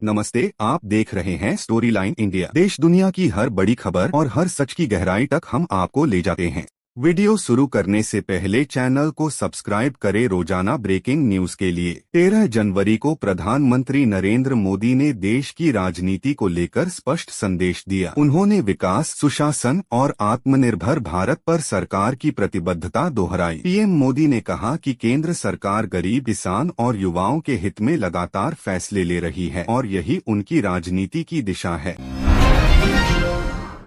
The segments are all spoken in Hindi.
नमस्ते, आप देख रहे हैं स्टोरी लाइन इंडिया। देश दुनिया की हर बड़ी खबर और हर सच की गहराई तक हम आपको ले जाते हैं। वीडियो शुरू करने से पहले चैनल को सब्सक्राइब करें रोजाना ब्रेकिंग न्यूज के लिए। 13 जनवरी को प्रधानमंत्री नरेंद्र मोदी ने देश की राजनीति को लेकर स्पष्ट संदेश दिया। उन्होंने विकास, सुशासन और आत्मनिर्भर भारत पर सरकार की प्रतिबद्धता दोहराई। पीएम मोदी ने कहा कि केंद्र सरकार गरीब, किसान और युवाओं के हित में लगातार फैसले ले रही है और यही उनकी राजनीति की दिशा है।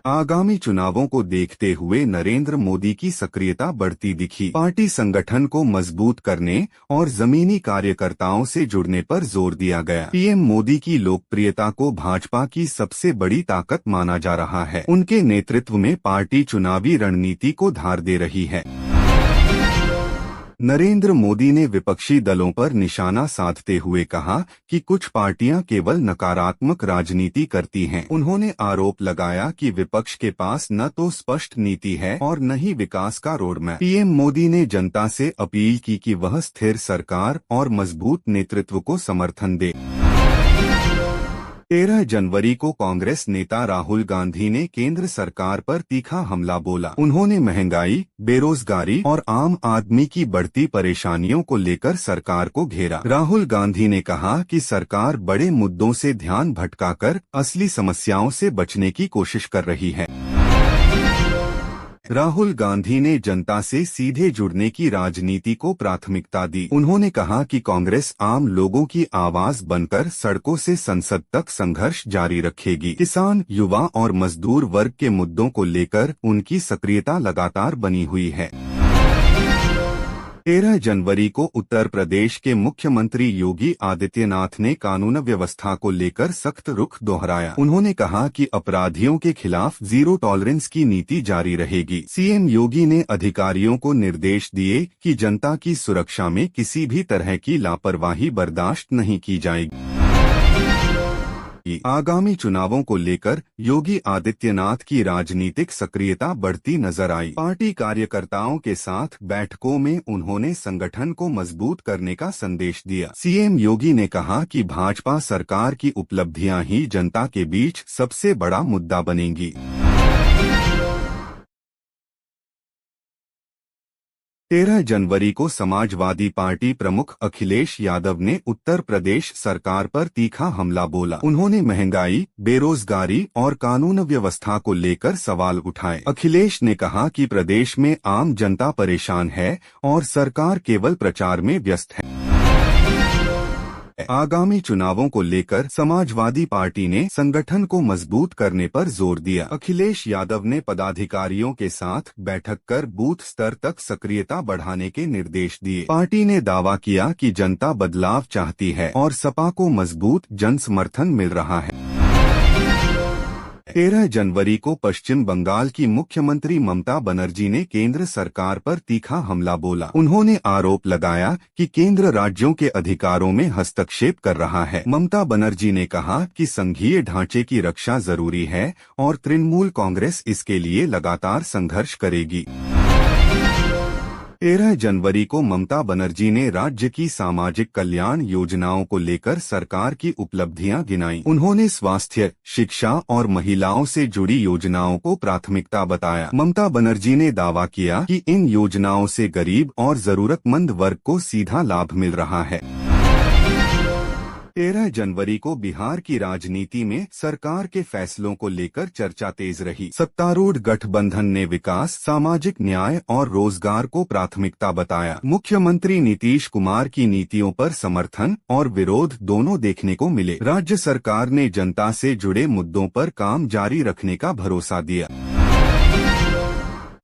आगामी चुनावों को देखते हुए नरेंद्र मोदी की सक्रियता बढ़ती दिखी। पार्टी संगठन को मजबूत करने और जमीनी कार्यकर्ताओं से जुड़ने पर जोर दिया गया। पीएम मोदी की लोकप्रियता को भाजपा की सबसे बड़ी ताकत माना जा रहा है। उनके नेतृत्व में पार्टी चुनावी रणनीति को धार दे रही है। नरेंद्र मोदी ने विपक्षी दलों पर निशाना साधते हुए कहा कि कुछ पार्टियां केवल नकारात्मक राजनीति करती हैं। उन्होंने आरोप लगाया कि विपक्ष के पास न तो स्पष्ट नीति है और न ही विकास का रोडमैप। पीएम मोदी ने जनता से अपील की कि वह स्थिर सरकार और मजबूत नेतृत्व को समर्थन दे। 13 जनवरी को कांग्रेस नेता राहुल गांधी ने केंद्र सरकार पर तीखा हमला बोला। उन्होंने महंगाई, बेरोजगारी और आम आदमी की बढ़ती परेशानियों को लेकर सरकार को घेरा। राहुल गांधी ने कहा कि सरकार बड़े मुद्दों से ध्यान भटकाकर असली समस्याओं से बचने की कोशिश कर रही है। राहुल गांधी ने जनता से सीधे जुड़ने की राजनीति को प्राथमिकता दी। उन्होंने कहा कि कांग्रेस आम लोगों की आवाज बनकर सड़कों से संसद तक संघर्ष जारी रखेगी। किसान, युवा और मजदूर वर्ग के मुद्दों को लेकर उनकी सक्रियता लगातार बनी हुई है। 13 जनवरी को उत्तर प्रदेश के मुख्यमंत्री योगी आदित्यनाथ ने कानून व्यवस्था को लेकर सख्त रुख दोहराया। उन्होंने कहा कि अपराधियों के खिलाफ जीरो टॉलरेंस की नीति जारी रहेगी। सीएम योगी ने अधिकारियों को निर्देश दिए कि जनता की सुरक्षा में किसी भी तरह की लापरवाही बर्दाश्त नहीं की जाएगी। आगामी चुनावों को लेकर योगी आदित्यनाथ की राजनीतिक सक्रियता बढ़ती नजर आई। पार्टी कार्यकर्ताओं के साथ बैठकों में उन्होंने संगठन को मजबूत करने का संदेश दिया। सीएम योगी ने कहा कि भाजपा सरकार की उपलब्धियां ही जनता के बीच सबसे बड़ा मुद्दा बनेंगी। 13 जनवरी को समाजवादी पार्टी प्रमुख अखिलेश यादव ने उत्तर प्रदेश सरकार पर तीखा हमला बोला। उन्होंने महंगाई, बेरोजगारी और कानून व्यवस्था को लेकर सवाल उठाए। अखिलेश ने कहा कि प्रदेश में आम जनता परेशान है और सरकार केवल प्रचार में व्यस्त है। आगामी चुनावों को लेकर समाजवादी पार्टी ने संगठन को मजबूत करने पर जोर दिया। अखिलेश यादव ने पदाधिकारियों के साथ बैठक कर बूथ स्तर तक सक्रियता बढ़ाने के निर्देश दिए। पार्टी ने दावा किया कि जनता बदलाव चाहती है और सपा को मजबूत जन समर्थन मिल रहा है। 13 जनवरी को पश्चिम बंगाल की मुख्यमंत्री ममता बनर्जी ने केंद्र सरकार पर तीखा हमला बोला। उन्होंने आरोप लगाया कि केंद्र राज्यों के अधिकारों में हस्तक्षेप कर रहा है। ममता बनर्जी ने कहा कि संघीय ढांचे की रक्षा जरूरी है और तृणमूल कांग्रेस इसके लिए लगातार संघर्ष करेगी। 13 जनवरी को ममता बनर्जी ने राज्य की सामाजिक कल्याण योजनाओं को लेकर सरकार की उपलब्धियां गिनाई। उन्होंने स्वास्थ्य, शिक्षा और महिलाओं से जुड़ी योजनाओं को प्राथमिकता बताया। ममता बनर्जी ने दावा किया कि इन योजनाओं से गरीब और जरूरतमंद वर्ग को सीधा लाभ मिल रहा है। 13 जनवरी को बिहार की राजनीति में सरकार के फैसलों को लेकर चर्चा तेज रही। सत्तारूढ़ गठबंधन ने विकास, सामाजिक न्याय और रोजगार को प्राथमिकता बताया। मुख्यमंत्री नीतीश कुमार की नीतियों पर समर्थन और विरोध दोनों देखने को मिले। राज्य सरकार ने जनता से जुड़े मुद्दों पर काम जारी रखने का भरोसा दिया।